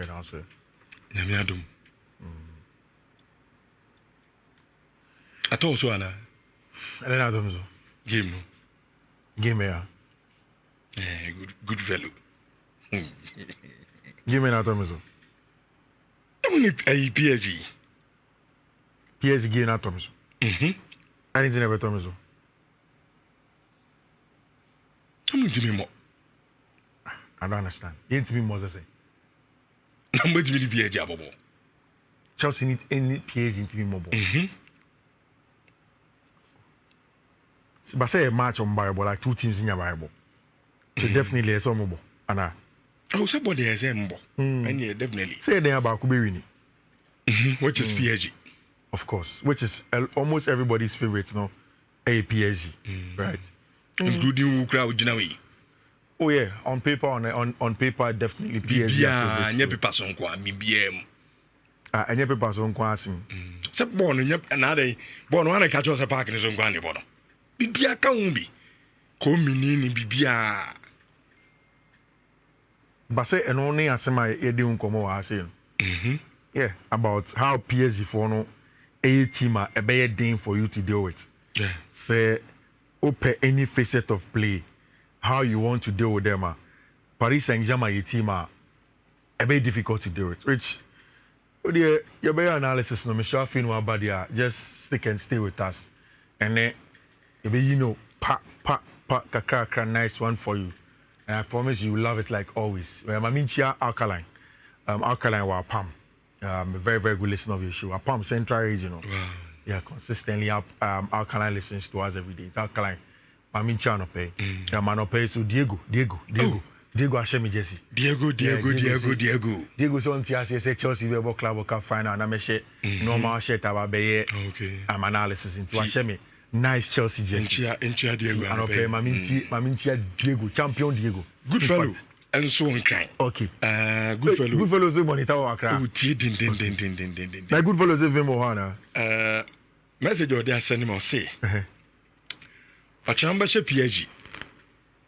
here now, sir. Nyamiadum. I told you, Anna. And then I don't know. Game no. Game here. Good fellow. Game here, I don't know. I'm only a PSG. PSG game, I don't know. I didn't never tell me so. I'm going to be more. I don't understand. You need to be more, say. I'm going to be the PSG. Chelsea need any PSG to be more. But say a match on Bible, like two teams in your Bible. So definitely a some Anna. Oh, somebody has a more. And yeah, definitely. Say they about Kubi winning. Which is PSG. Of course. Which is almost everybody's favorite, no? A PSG. Right. Including Ukraine. Oh yeah, on paper, on paper, definitely PSG. And your paper on BBM. And your paper on Quasim. So born in another born one catch us a park in his own granny bottom. Bibia can't be. Come in Bibia. But say and only as my Edium Como I say. Yeah, about how PSG for no a team a better thing for you to deal with. Yeah. Say open any facet of play. How you want to deal with them, Paris Saint-Germain, your team, a very difficult to deal with. Which, your better analysis, no, Michelle Finn, just stick and stay with us, and then, kakra, nice one for you, and I promise you will love it like always. Maminchia Alkaline, Alkaline wa Pam, a very very good listener of your show. Pam Central Regional, yeah, consistently Alkaline listens to us every day. It's Alkaline. Mami Chano pay. Mano pay so Diego Ashemi Jesse. Diego so on Tia say Chelsea we club cup final na me share normal shirt aba be okay. Am analysis into Ashemi. Nice Chelsea Jesse. Enchia Diego. Ano pay Mami Tia Diego, champion Diego. Good fellow. And so on kind. Okay. Good fellow. Good fellow so monitor Accra. Oh, din. Na good fellow so Vimo Hana. Message or they send him say. But remember, PSG.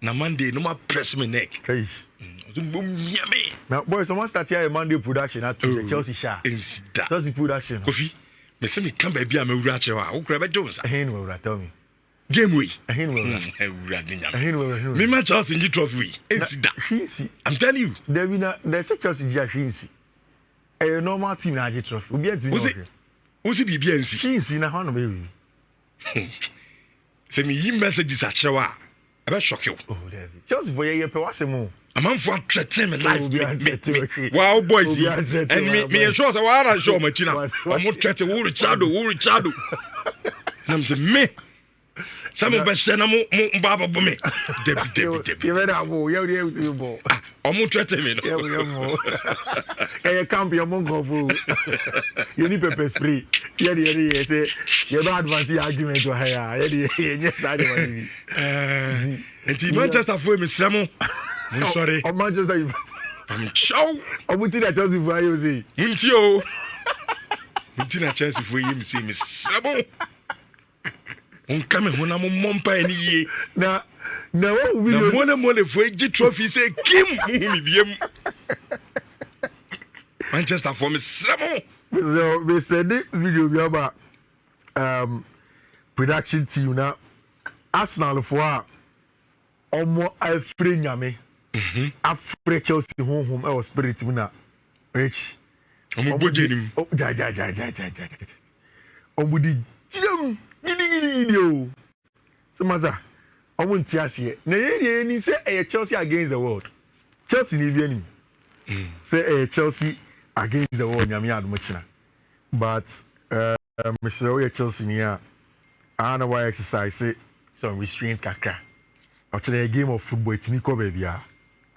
Na Monday, no more press me neck. Hey. Now, boys, someone start here a Monday production at Chelsea Shah. Chelsea production. Kofi, me say me come baby am ewura chewa. Wo kura be Jones. Ahin will tell me. Game way. Ahin will. Ahin will. Me ma Chelsea ngi trophy. Ensi. I'm telling you. There's a Chelsea Gia Ensi. A normal team na get trophy. Obi ati no. Osi bibia ensi. Ensi na hono baby. Say me yi messages a chewa. I be shock you. Oh, David. Chelsea for ye pe wase mo. A man for threaten me life. Wow, boys. And me sure say wa na show machina. Omo threaten wo Richardo. Na me say me. Some of us say na mo baba bo me. Debi. You better go. You dey to bo. Omo threaten me no. Yeah. Hey, camp your mongo bo. You need pepper spray. Yeah, say you don't advance the argument to hire. Yes, I do. And Manchester for me Samo. I'm sorry. On Manchester you. I'm show. Omuti na Chelsea for you say. Muntio. Muti na Chelsea for you say me Samo. On come when I'm mompa any ye. Na what we know. Na money for a trophy say Kim me biem. Manchester for me Samo. So we said this video about production team now. Arsenal for almost every nyame. After Chelsea home our spirit na rich. Omo bojenim. Oh ja. Omo di jam gidi. So maza. Omo ntiase. Na ye ni say Chelsea against the world. Chelsea ni bi anim. Say Chelsea against the world nyame adomachina. But Mr. Chelsea niya I don't know why exercise some restraint kakra. Actually a game of football it's niko baby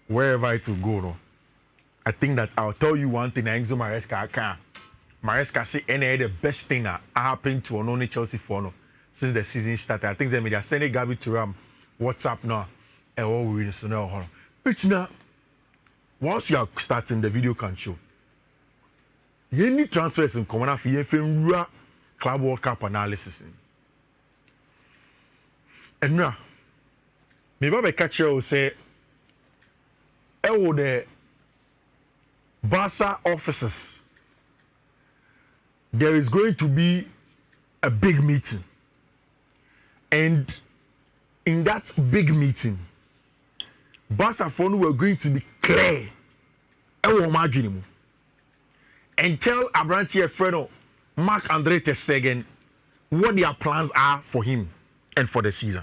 wherever it will go no. I think that I'll tell you one thing Enzo Maresca say any the best thing that happened to only Chelsea for no since the season started. I think they are sending Gabby to WhatsApp now and all we need to know. Which now once you are starting the video can show. You need transfers in common for you Club World Cup analysis. And now, maybe I catch you say, the Barca offices, there is going to be a big meeting. And in that big meeting, Barca fans were going to be clear and tell Abrantier Freno, Marc-Andre ter Stegen, what their plans are for him and for the season.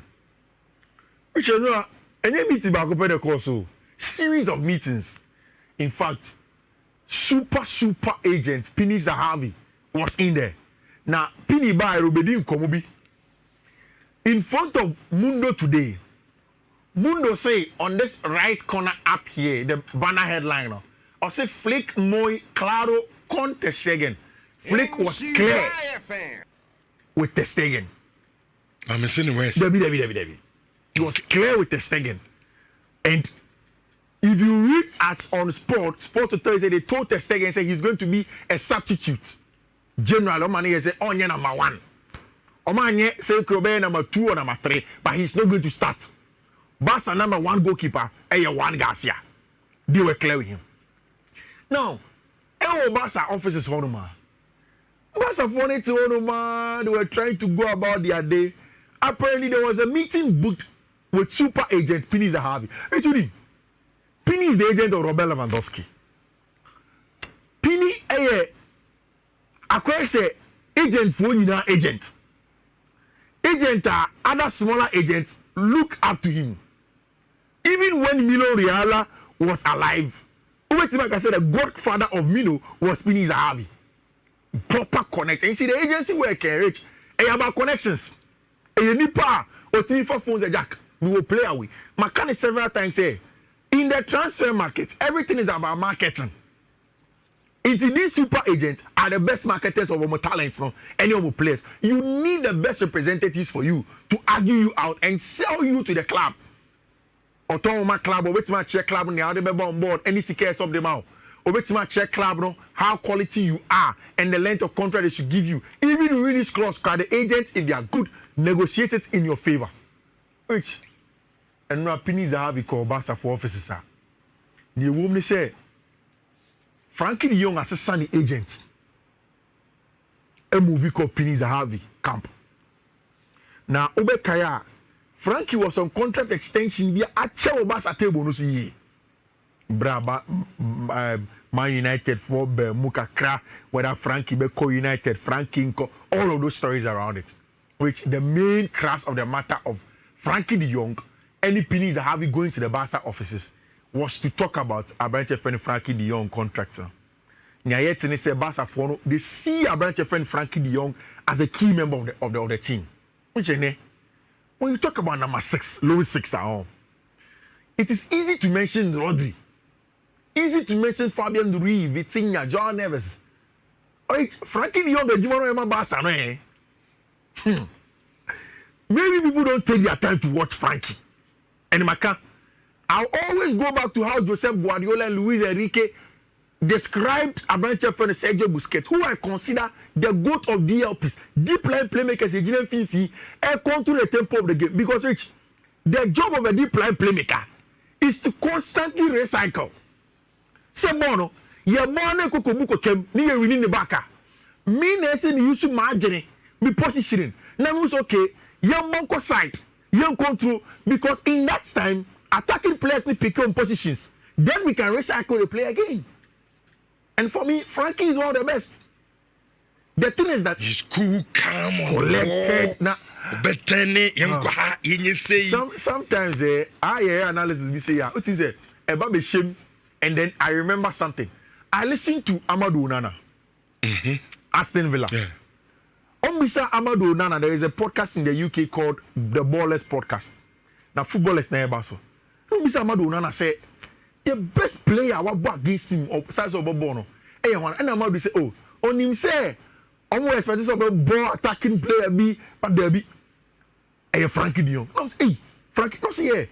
Which you know, any meeting back up the course, series of meetings. In fact, super agent Pini Zahavi was in there. Now, Pini by Rubedin Komobi in front of Mundo today. Mundo say on this right corner up here, the banner headline, or say Flick Moi Claro con ter Stegen. Flick was clear with ter Stegen. I'm missing the West. Debbie. He was clear with ter Stegen. And if you read on Sport Total, they told ter Stegen say he's going to be a substitute. General Omani say onye number 1. Omani say Kobe number 2 or number 3, but he's not going to start. Barca number 1 goalkeeper, Juan Garcia. They were clear with him. Now, Barca offices Honoma. Barca wanted to Honoma. They were trying to go about their day. Apparently, there was a meeting booked with super agent Pini Zahavi. Actually, Pini is the agent of Robert Lewandowski. Pini, say agent for agent. Agent are other smaller agents look up to him. Even when Mino Reala was alive, I said the godfather of Mino was Pini Zahavi. Proper connection. You see, the agency where can reach about connections. Nipa or TV phones a jack. We will play away. Makani several times say in the transfer market, everything is about marketing. These super agents are the best marketers of our talents from any of our players. You need the best representatives for you to argue you out and sell you to the club. Or my club, or which my check club, and the other on board, any CKS of them out. Or which my check club, no, how quality you are and the length of contract they should give you. Even in this clause, the agents, if they are good, negotiate it in your favor. Which, and no opinions I have called Barca for officers. The woman say, Frankie de Jong as a sunny agent. A movie called Pini Zahavi Camp. Now, Obekaya, Frankie was on contract extension via a Barca table no see. Braba Man United for Mukakra, whether Frankie Beko United, Frankie Inco, all of those stories around it. Which the main crux of the matter of Frankie de Jong, any Pini Zahavi going to the Barca offices was to talk about Abrante friend Frankie de Jong contractor. Nyayetini said Barca for they see Abrante friend Frankie de Jong as a key member of the team. Which when you talk about number 6, lowest 6 at home, it is easy to mention Rodri, easy to mention Fabian Ruiz, Vitinha, John Neves. Alright, Frankie de Jong, the Jimano Barca, no? Maybe people don't take their time to watch Frankie. And Maka, I'll always go back to how Josep Guardiola and Luis Enrique described Abrante friend Sergio Busquets, who I consider the GOAT of DLPs, deep line playmakers, Fiifi, and control the tempo of the game. Because Rich, the job of a deep line playmaker is to constantly recycle. Sebono, your money kokobuko kem, ni ye winning the backer. Me nese ni yusu margin, me positioning. Now it's okay, young monko side, young control, because in that time, attacking players need pick on positions. Then we can recycle the play again. And for me, Frankie is one of the best. The thing is that he's cool, calm, collected. Now, sometimes I hear analysis we say, what is it? About shame, and then I remember something. I listened to Amadou Onana, Aston Villa. Yeah. On Mr. Amadou Onana, there is a podcast in the UK called the Ballers Podcast. Now, footballers never so. Mr. Amadou Onana said the best player I was against him of size of Bono. And Amadou say, oh, on him say, I'm more expecting some ball attacking player be, but there be a Frankie de Jong. No, say, Frankie, no, say, yeah.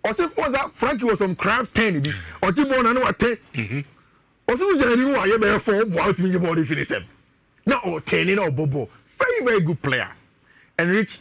Or say, was that Frankie was some craft 10, or Timon, I know what 10. Or some generally know I have 4 ball to me body finish him. No, or 10 or Bobo. Very good player. And Rich,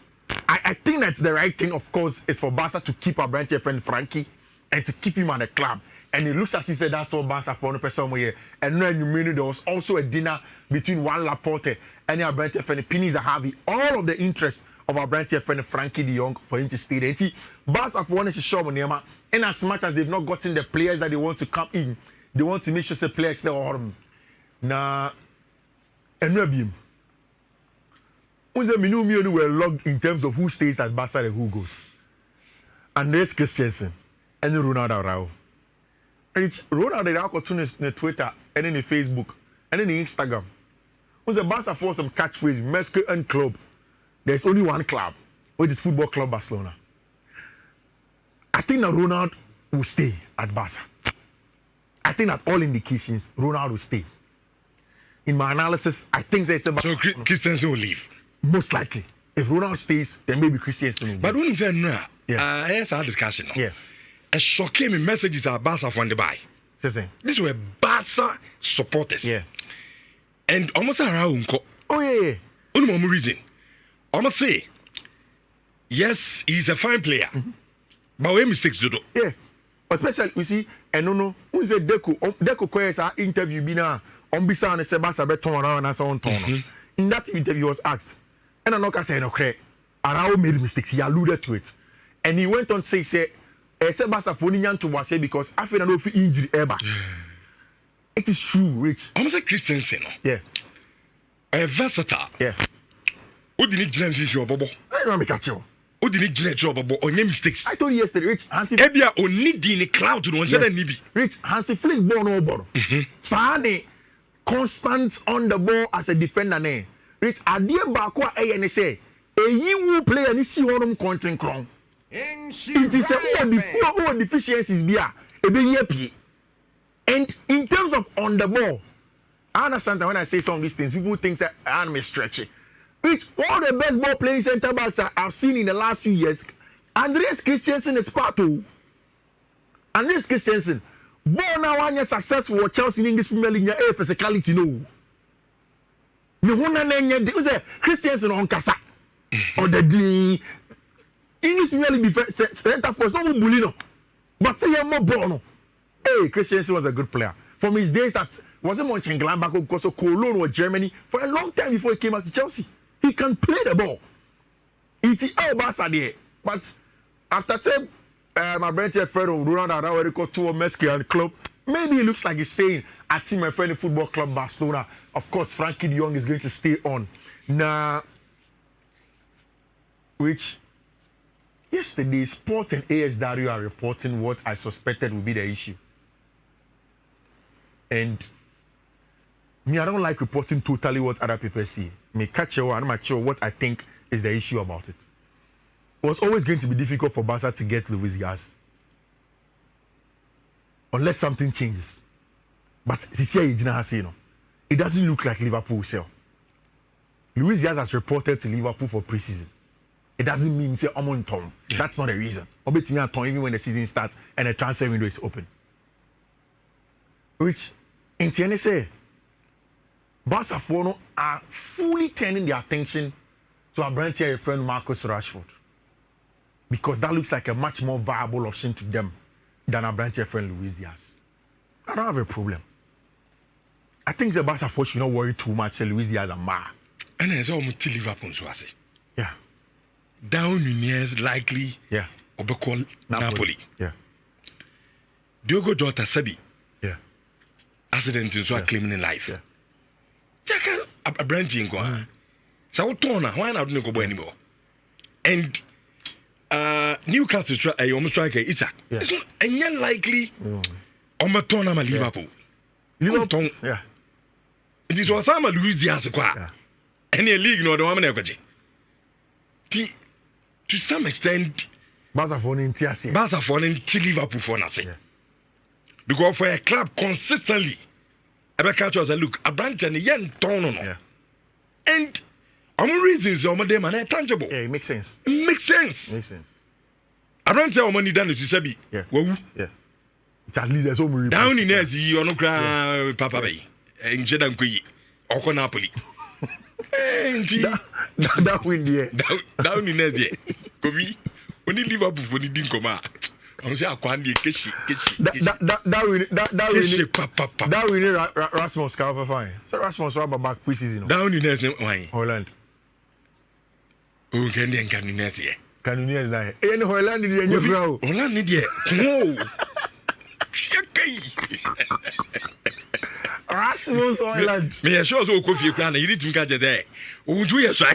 I think that's the right thing, of course, is for Barca to keep Abrante friend Frankie and to keep him at the club And it looks as if that's what Barca for no person here. And then you mean there was also a dinner between Juan Laporte and our brand friend Pini Zahavi. All of the interest of our brand friend Frankie de Jong for him to stay there. See, Barca for one is show Nema. And as much as they've not gotten the players that they want to come in, they want to make sure the players stay on. Now, and no beam. We were logged in terms of who stays at Barca and who goes. And there's Christensen and Ronaldo Araujo. Ronaldo Araujo on Twitter and then Facebook and then Instagram. When the Barca for some catchphrase, Mesco and club. There's only one club, which is Football Club Barcelona. I think that Ronaldo will stay at Barca. I think that all indications, Ronaldo will stay. In my analysis, I think there's about. So Christensen will leave. Most likely. If Ronaldo stays, then maybe Christensen will. But when you say no, here's our discussion. Yeah. A shocking messages are Barca from the buy. These were Barca supporters. Yeah. And almost around. Oh yeah. Only one reason. Almost say, yes, he's a fine player. Mm-hmm. But where mistakes do? Yeah. Especially, you see, and no, who's a Deco Quest interview bina on Bisa and Sebasa Beton around and so on. In that interview, he was asked, and I'm not going to say no credit. Arao made mistakes. He alluded to it. And he went on to say, Sebasa Fonian to was because I feel no injury ever. It is true, Rich. Almost a Christensen. Yeah. A versatile. Yeah. Who didn't jump fish your bubble? I don't make a chill. Who didn't jump your bubble on your mistakes? I told you yesterday, Rich. Hansi Ebia only in a cloud to one side Nibi. Rich, Hansi Flick ball no ball. Sane constant on the ball as a defender. Ne. Rich, Adia Bakwa ANSA. A you will play and see one of content crown. It is a deficiencies beer. A big and in terms of on the ball, I understand that when I say some of these things, people think that I'm stretchy. Which all the best ball playing centre backs I've seen in the last few years, Andreas Christensen is part of. Andreas Christensen, born now one year successful with Chelsea in English Premier League, a physicality no. You want to say Christensen on Casa or the English Premier League centre force, no bully no. But say you're more born. Hey, Christensen was a good player. From his days that wasn't Mönchengladbach because of Cologne or Germany for a long time before he came out to Chelsea. He can play the ball. It's Barca there. But after saying my friend Fred Ronaldo Araujo to a Mexican club, maybe it looks like he's saying, I see my friend in Football Club Barcelona. Of course, Frankie de Jong is going to stay on. Now, which yesterday, Sport and AS Dario are reporting what I suspected would be the issue. And me, I don't like reporting totally what other people see. Me catch you, I'm not sure what I think is the issue about it. It was always going to be difficult for Barca to get Luis Diaz. Unless something changes. But this year, it doesn't look like Liverpool will sell. Luis Diaz has reported to Liverpool for pre-season. It doesn't mean say I'm on Tom. That's not the reason. Even when the season starts and the transfer window is open. Which, in TNSA, Barcelona are fully turning their attention to our brand here friend Marcus Rashford. Because that looks like a much more viable option to them than our brand here friend Luis Diaz. I don't have a problem. I think the Barcelona should not worry too much Luis Diaz and Ma. And there's almost Liverpool. Yeah. Down in years likely. Yeah. Or be called Napoli. Yeah. Diogo Jota Sabi. Yeah. Accident is what claiming in life. Yeah. Jaka a branch in go. So Tona, why not go anymore? And Newcastle try almost strike Isaac. Yeah. It's not and likely on my Tona Liverpool. Liverpool. Yeah. It is what some Luis Diaz qua. Any league no the woman ekwaje. To some extent Barca for Nhyira. Barca for Liverpool for nothing. Because for a club consistently Ebeka was a look, a branch and a young tono. And I'm reasons some of them are tangible. Yeah, it makes sense. Makes sense. Makes sense. I don't tell money done to Sabi. Yeah. Well, yeah. At least there's so many down in there, you no cry, Papa Bay, and Jedan Kui, or Napoli. That win there. Down in there, Kobe, when you leave up for the Dinkoma. On say akwandi keshi. That we need Rasmus cover fine. So Rasmus rubber back preseason. Down in next why? Holland. Oh, can you next year? Can you next that? In Holland did you grow? Holland need ye. No. Rasmus Holland. Me sure so coffee plan you need to catch it there. Oh, do you say?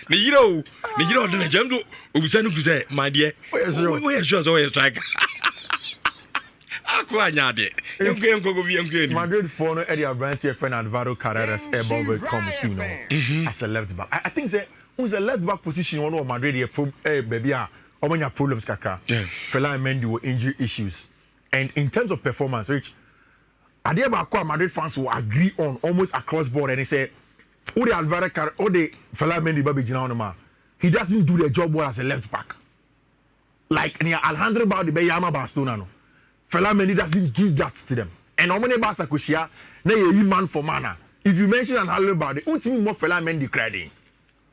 Nhyira the Jamdo Ubisanu to say, my dear. We are sure so a strike. Aquanyade. You can go be Madrid for Eddie Abrantes and Alvaro Carreras above will come to know as a left back. I think that who's a left back position one of Madrid baby or when your problems kaka. Fela Mendy were injury issues. And in terms of performance, which Adiaba Madrid fans will agree on almost across board and they say Ode Alvaro Ode Fela Mendy baby Jinanoma. He doesn't do the job well as a left back. Like near Alejandro Balde Yama Barcelona no. Fela Mendy doesn't give that to them. And how many Barca Kushia, na ye man for mana. If you mention Alejandro Balde, ultimately more Fela Mendy credit.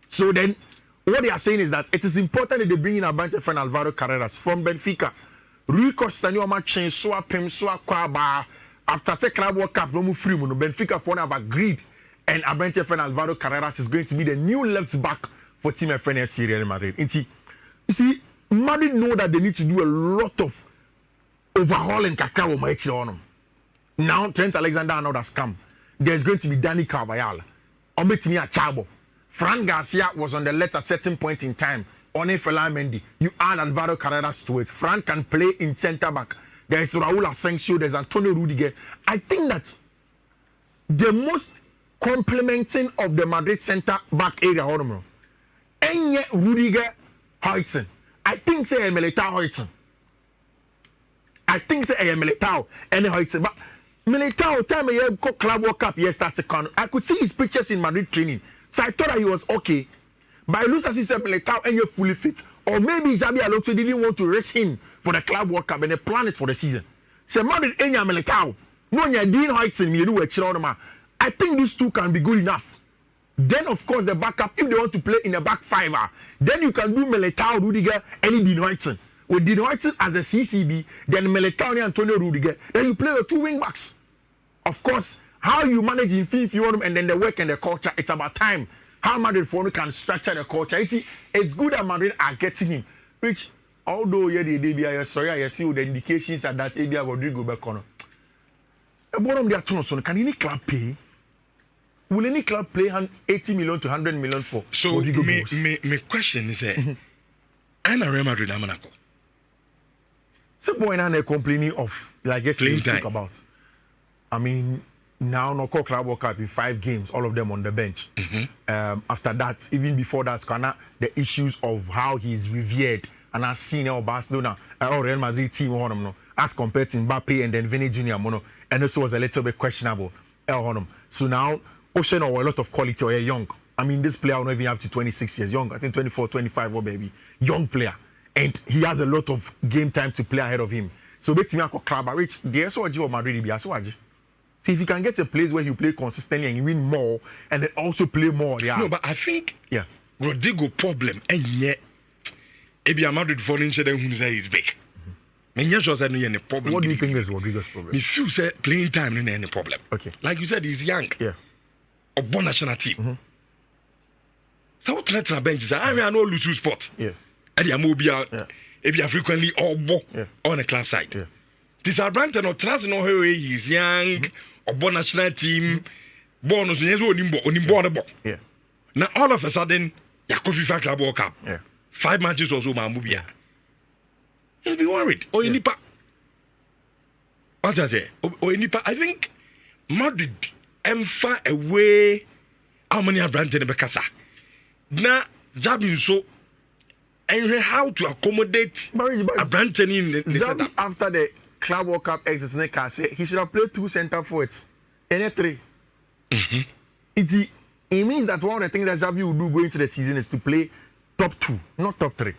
So then what they are saying is that it is important that they bring in a bunch of Alvaro Carreras from Benfica. Rui Costa Nyoma change so pem so kwaba after the Club World Cup no free no Benfica for have agreed and a bunch of Alvaro Carreras is going to be the new left back for Team FC Real Madrid. You see, Madrid know that they need to do a lot of overhauling Kakao Maichi. Now Trent Alexander-Arnold has come. There's going to be Dani Carvajal. Ometimi Achabo. Fran Garcia was on the left at certain point in time. One Fela Mendy. You add Alvaro Carreras to it. Fran can play in centre back. There is Raul Asensio. There's Antonio Rudiger. I think that the most complementing of the Madrid centre back area, Enye Rudiger Hoytson. I think say Militao Hoytson. I think say Militao and Hoytson. But Militao time a year Club World Cup yes starts to I could see his pictures in Madrid training. So I thought that he was okay. But I look as he said Militao and you're fully fit. Or maybe Xabi Alonso didn't want to race him for the Club World Cup and the plan is for the season. So Madrid Enya Militao. No Dean Hoytson me do a I think these two can be good enough. Then, of course, the backup, if they want to play in the back five, then you can do Militao, Rudiger, and Dean Hoytson. With Dean Hoytson as a CCB, then Militao and Antonio Rudiger, then you play with two wing backs. Of course, how you manage in Fiifi and then the work and the culture, it's about time. How Madrid can structure the culture. It's good that Madrid are getting him. Which, although I see the indications that Abia Rodrigo Becono. Bottom their tunnels, can any club pay? Will any club play 80 million to 100 million for? So my question is, I'm a Real Madrid Monaco. So boy, now they're complaining of like yesterday we talk about. I mean, now no Club World Cup in 5 games, all of them on the bench. After that, even before that, the issues of how he's revered and as seen our Barcelona or Real Madrid team as compared to Mbappe and then Vinny Jr. And also was a little bit questionable. So now. Ocean or a lot of quality or young. I mean, this player will not even up to 26 years young. I think 24, 25 or baby. Young player. And he has a lot of game time to play ahead of him. So make me a club rich. There's what you Madrid be as well. See if you can get a place where you play consistently and you win more and then also play more. Yeah. No, but I think Rodrigo problem and yet maybe a Madrid falling said who say is big. Any problem. What do you think is Rodrigo's problem? If you say playing time in any problem. Okay. Like you said, he's young. Yeah. Or born national team. So what threat bench is I know lose spot. Yeah. And you mobile. If you frequently or on a club side. Yeah. Disadvantage or trans no way he's young or born national team. Born on the Yeah. Now all of a sudden, Yakofi Club World Cup. Yeah. 5 matches or so, Mamubia. He'll be worried. Or in Nipa. What I say? Or in Nipa, I think Madrid. Far away how many are branded in Bekasa. Now, Jabin so and how to accommodate a branding in the setup. After the Club World Cup exit, he should have played 2 center forwards and 3. It means that one of the things that Xavi will do going into the season is to play top 2, not top 3.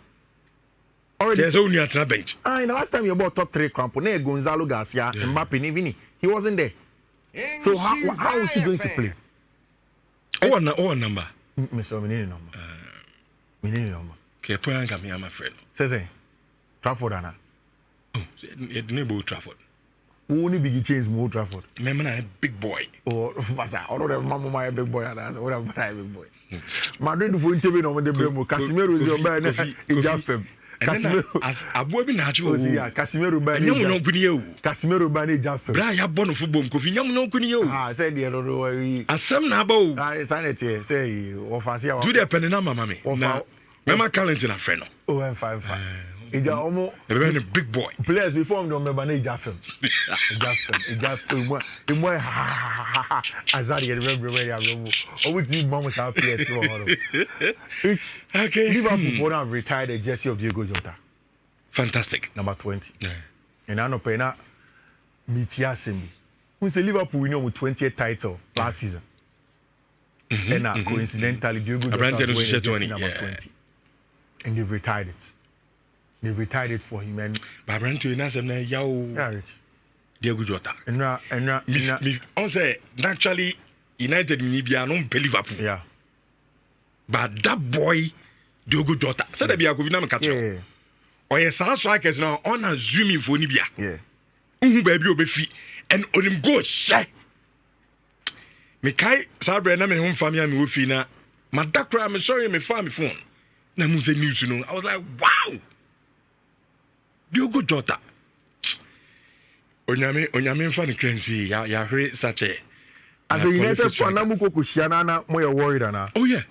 Already, there's only a bench. In the last time you bought top 3 Crampone, Gonzalo Garcia, Mbappe, Nivini, he wasn't there. So how is he going to play? What number? We need a number. Okay, point come here, my friend. Say, Trafford, Anna. Oh, it neighbor Trafford. Only big change, more Trafford. Remember, I big boy. Or, Massa, or the Mamma, my big boy, and what about my big boy? Madrid for interview on the Bremo, Casimiro is your man, in Jaffem. Casimiro, as a boy, natural, Casimiro, but you know, Kunio. Casimiro, Bani Jaffem. Brian Bonno for Boom, Kofi, young no Kunio. I said, the other way. As some nabo, I sanity, say, or Fasia. do their penina, mammy. Remember, Carlington, a friend. Oh, I'm fine. It's almost a big boy. Players before them remember they Jaffem. Jaffem. The more Azari remember where they are. Or would you mom was our players Which Liverpool for now retired the jersey of Diego Jota. Fantastic. Number 20. And I know Pena Mitia Simi. Who say Liverpool win with 20th title last season. And coincidentally Diego Jota won number 20. And they've retired it. They retired it for him and Babranto Nasam Yao Diego Jota. And say naturally United Nibia non Liverpool. Yeah. But that boy Diego Jota said that be a government catcher. Yeah. Or a South strikers now on a zooming for Nibia. Yeah. Baby obefi and on him go shy. Me kai Sabre na me home family me wofi na madakra me sorry me family phone. Na mu say news no. I was like, wow. Diogo Jota. Onyame mfa ne crancy ya hwe sache. As a United fan na muko kushia na mo ye worried na. Oh yeah.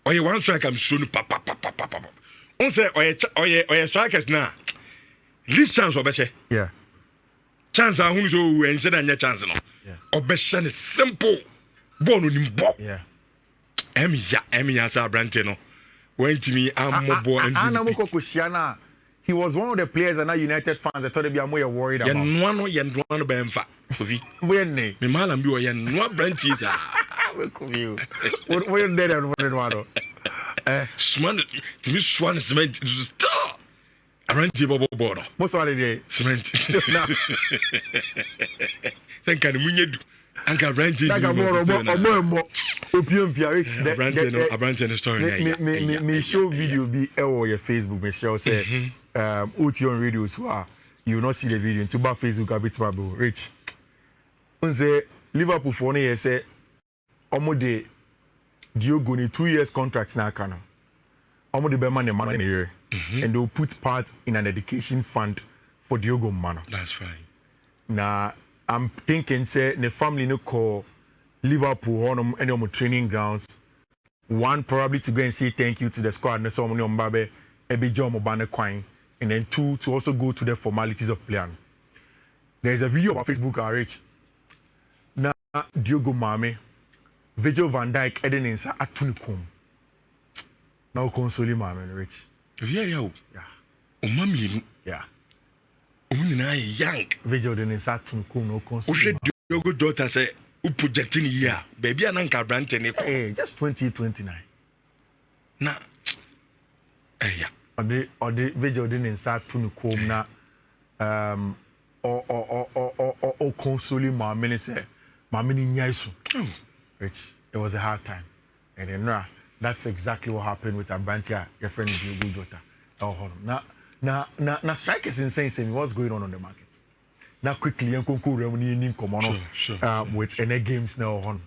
Oye one strike am so no papa. On say oye strikers na. Least chance obese. Yeah. Chance ahun so ense na nya chance no. Yeah. Obese ne simple. Ball no nimbo. Yeah. Emi sa brante no. When to me I'm more ball and na muko kushia na. He was one of the players and United fans that thought they'd be more worried about. Yen no be mfa. Kofi. When ne? Me malam bi o yen no branch is We come you. What you there and what Sman to me swan cement star. Aranti bobo bono. Most of the day cement. Thank you munyedu. Anka branch. Daga more opium pia. Branch no story. Me show video be or your Facebook me show say Otion radio so you will not see the video into back Facebook a bit trouble rich. On say Liverpool for ne say omo de Diogo ni 2 years contract na kana. Omo de be man the money here and they'll put part in an education fund for Diogo man. That's fine. Now I'm thinking say the family no call Liverpool on any training grounds. One probably to go and say thank you to the squad and so many on Babe Ebijo Mobane Quine. And then 2 to also go to the formalities of playing. There is a video on Facebook RH. Now Diogo Mame, Virgil van Dijk, Eden Insa Atunikum. Now console Mame Rich. Yeah. O mami. Yeah. O mina young. Virgil den Insa Atunikum no console. Diogo daughter say u projecting here. Baby ananka branch ne. Hey, just 2029. Na. Yeah. Or the Virgil den Insa Atunikum na or console Mame say Mame ni nyaisu. Rich. It was a hard time. And then that's exactly what happened with Abantia, your friend Diogo Jota. Now strikers insane saying what's going on the market. Now quickly and concur come with any games now on.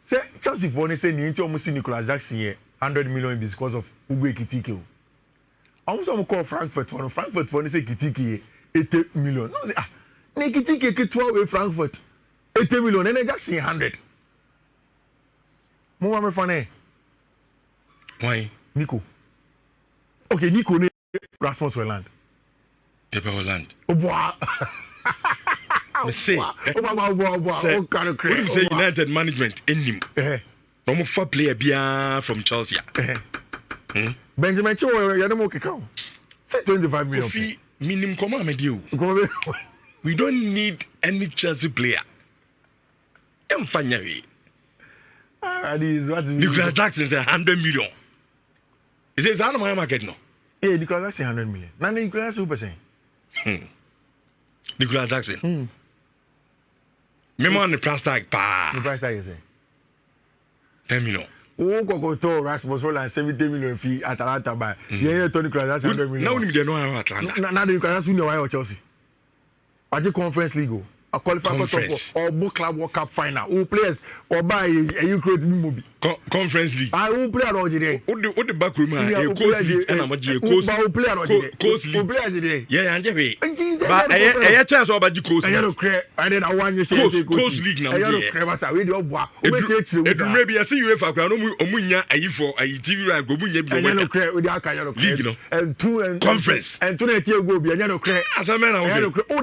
Say Chelsea for say you almost see Nicolas Jackson here 100 million because of Uwe Kitike. Almost call Frankfurt for say Kitike 80 million. No say Kitike 12 Frankfurt 80 million and Jackson 100. Mo fane. Why? Nico. Okay, Nico ne Rasmus Hojlund. Hojlund. Oh boy. Me say. What do you say United management in him? No more player bia from Chelsea. Benjamin Chilwell you don't okay. Say 25 million. Kofi minimum come me deal. We don't need any Chelsea player. Emfanya Nicolas Jackson is 100 million. He says, I don't know market no. Yeah, Nicolas Jackson 100 million. Now Nicolas Jackson. Nicolas Jackson. Me on the price tag pa. The price tag is saying 10 million. Who go to Rasmus Holland 70 million fee at Atlanta by? Yeah, Tony Kroos that's 100 million. Now we don't know how Atlanta. Now you can ask who why Chelsea. What the conference league? A qualifier or book club World Cup final. Who players or buy you create movie? Conference league. I who play all today. What the back room? A coast league and I'm a coast league. Yeah, and Jeffy. But I chance about the coast. I don't care. I didn't want you to coast league now. I don't care. I read your book. Maybe I see you if I can Omunya for a TV right go bunya bi. I don't care with the league and two and conference and 2 go be. I don't care. As a man, I don't care. All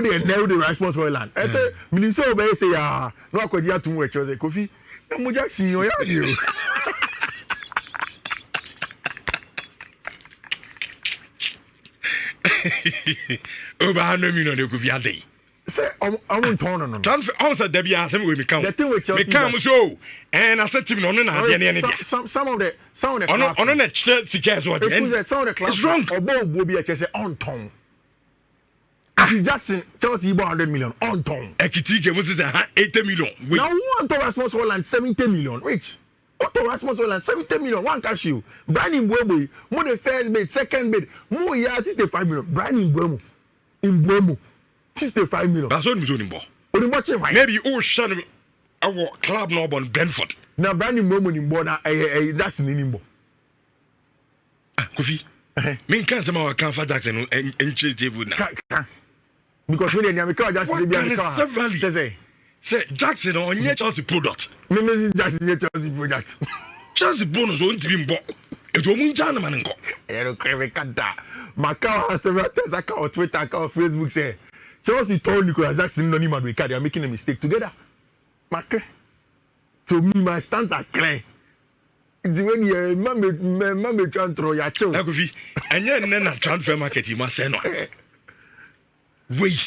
the now the response for land. Minister obey say ah no akwaji atum we chose Kofi. Na mo Jackson yo ya dio. Over 100 million de Kofi adey. Say I'm turn no. Transfer answer there be asem we me count. The thing with Chelsea. Me count so and I said to me no na dey na dey. Some of the on na Chelsea case what. Some of the clubs. It's wrong. Obo be say on turn. Jackson Chelsea 100 million on ton. Ekitike mo say 80 million. Now who want to Rasmus Holland 70 million? Rich. Otto Rasmus Holland 70 million. One cash you. Brian Mbeumo, mo the first bid, second bid, mo ya 65 million. Brian Mbeumo 65 million. That's what we do. Onimbo maybe o shan our club no bon Brentford. Now Brian Mbeumo nimbo na Jackson nimbo. Kofi. Me kan say ma kan fa Jackson en table na. Because when you make Jackson be a say Jackson on your Chelsea product. Me Jackson Chelsea product. Chelsea bonus on team bo. E to mu jana man nko. E no creve kada. Macau has several times account Twitter account Facebook say Chelsea told Nicolas Jackson no Madrid they are making a mistake together. Macau. To me my stance are clear. It's when you remember transfer ya chill. Akofi. Enye na transfer market you must say no. Wey.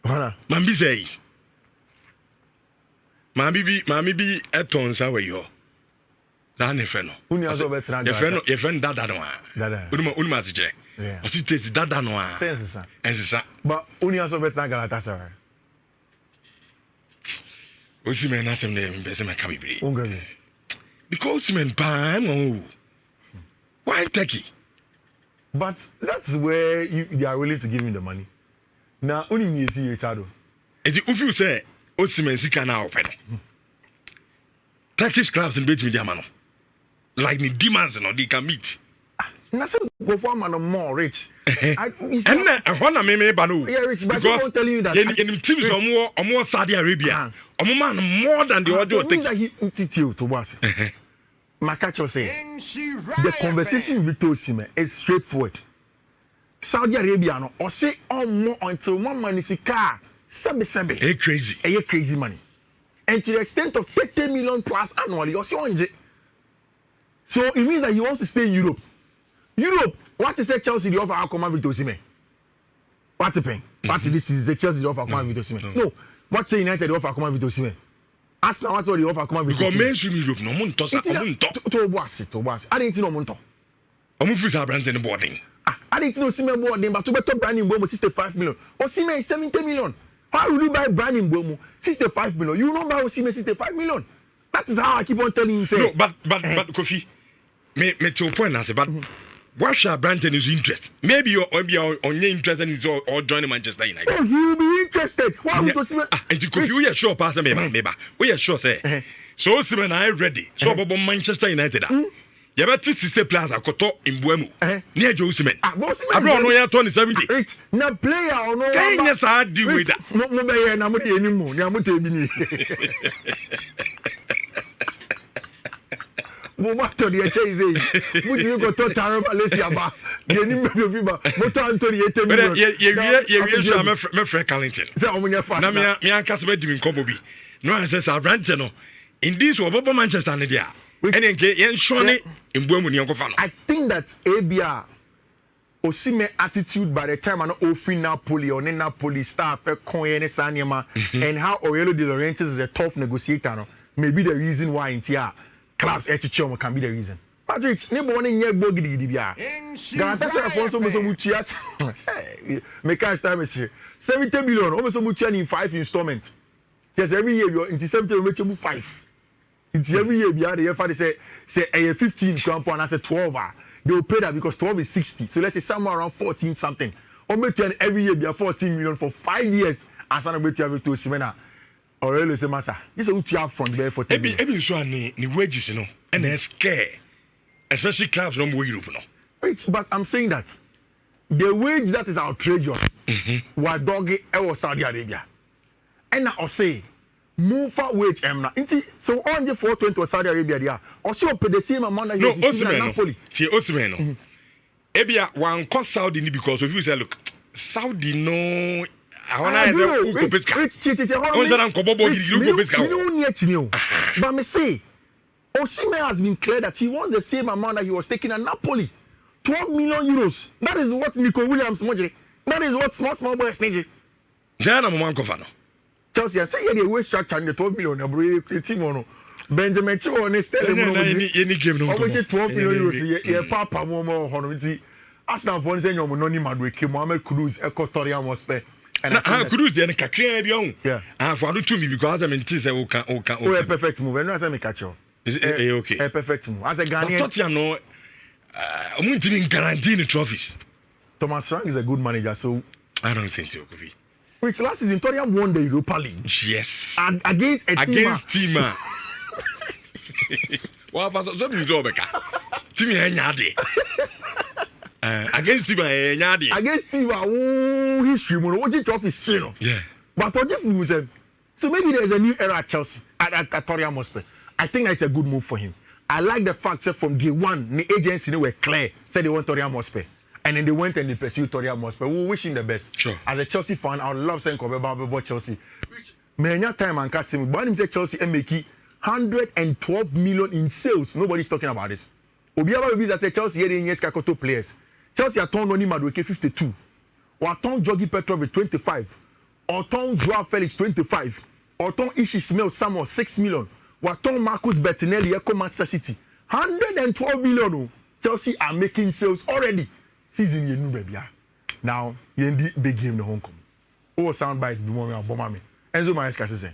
Voilà. Mambi say. Mami bi eton sa we yo. Da ne fe no. Uni aso betra. Ye fe no dada no a. Dada. Unuma se je. Yeah. O si test dada no a. Sense sa. Ensisa. But uni aso betra Galatasaray. O si me na sem de me se me ka bibiri. Ungabi. Because men pan why Turkey? But that's where they are willing to give me the money. Now, only me see Richardo. If you say Osimhen sika na open, Turkish clubs in bet media man, like the demands no they can meet. Na say go for man more rich. And na me ba no. Yeah, rich, but I'm telling you that. In teams omo Saudi Arabia, omo man more than the other thing. That he institute to was. Makacho say the conversation with Osimhen is straightforward. Saudi Arabia no or say more until one man is a car 7. Crazy money. And to the extent of 30 million plus annually or so. So it means that he wants to stay in Europe. What is the Chelsea the offer how come with Osimhen? What's the pain? What this is the Chelsea the offer come with Osimhen? No. What's the United the offer come with Osimhen? Ask now what's the offer come with Osimhen? Because mainstream Europe no mun to sa to boss. I didn't know mun to. Omo fi sa brand in boarding. I didn't know Osimhen boarding but to better brand Mbeumo 65 million. Osimhen 70 million. How will you buy brand Mbeumo 65 million? You don't buy Osimhen 65 million. That is how I keep on telling you. Say. No, but Kofi, me to a point, I say, but what shall Brandon is interest? Maybe you're on your interest and or joining Manchester United. Oh, you will be interested. Why would Osimhen? And Kofi, we are sure, Pastor, maybe. We are sure, say. So Osimhen, I ready. So about Manchester United. You better 60 players are caught in Mbeumo. Near Osimhen. I don't know you're 2070. Rich, now player or no. Can you say deal with that? No, I'm not anymore. I'm not even. Moto the chase. Would you go to Taraba Lesiaba? The name of Viva. Moto Anthony 80 million. Yeah, my friend Carlington. So I'm your father. Now, me and Casper doing Combobi. No, I says, I ran to in this or Manchester Nidia. And then get Shoni in Mbeumo Nyongofano. I think that ABR Osimhen attitude by the time I know offering Napoli or Napoli staff coin and how Aurelio De Laurentiis is a tough negotiator. No? Maybe the reason why in TR clubs can be the reason. Madrid, never one in your bogey DBR. Galatasaray Afonso Muchias. Make us time is 70 million, almost Muchian in 5 installments. Because every year you're into 70 million, 5. It's every year behind the FA say a 15 crampo and I say 12 they will pay that because 12 is 60. So let's say somewhere around 14 something. Or maybe every year be a 14 million for 5 years and some of to Simena or really say massa. This is what you have from there for 10 years. Every so any wages, you know, and they're scared. Especially clubs from Europe, no. But I'm saying that the wage that is outrageous was doggy or Saudi Arabia. And I'll say move for wage emna. So on the 420 Saudi Arabia there. Also pay the same amount that you in Napoli. Osimhen. Ebia one cost Saudi because if you say look Saudi no I want to say who go pesca. But me say Osimhen has been clear that he wants the same amount that he was taking at Napoli. 12 million euros. That is what Nico Williams money. That is what small boys need. Jana mo man Chelsea say yeah, they waste structure the 12 million na team ono. Benjamin Chiwo on stay any game no. Over 12 million euros ye papa mo hono nti Arsenal for say nyom no ni Madrid Mohamed Kudus Equatorial Mospe. And Kudus dey kakra bi on. Yeah. For do to me because I mean say o can. Oh, perfect move. No say me catch you. Is it okay? A perfect move. As a Ghanaian. Tottenham no I'm guarantee the trophies. Thomas Frank is a good manager, so I don't think so, Kofi. Which last season Tottenham won the Europa League. Yes. And against a team. Against team. Well, for some job, team nyade. Against team nyade. Against team history, what trophies, you know. Yeah. But so maybe there's a new era at Chelsea at Tottenham Hotspur. I think that's a good move for him. I like the fact that from day one, the agency were clear, said they want Tottenham Hotspur. And then they went and they pursued Tottenham Hotspur. We wish him the best. Sure. As a Chelsea fan, I would love saying about Chelsea. Which many time and Kasim, but him say Chelsea and make 112 million in sales. Nobody's talking about this. Obiaba Babies say Chelsea here in yes Kakoto players. Chelsea are turned Noni Madueke 52. Or turn Jogi Petrovic 25. Or turn Joao Felix 25. Or turn Ishi Smell Samuel 6 million. Waton Marcus Bettinelli Echo Manchester City 112 million. Chelsea are making sales already. Season you know baby. Now you big game in Hong Kong. Oh sound bites be more bomber me. Enzo Maresca say.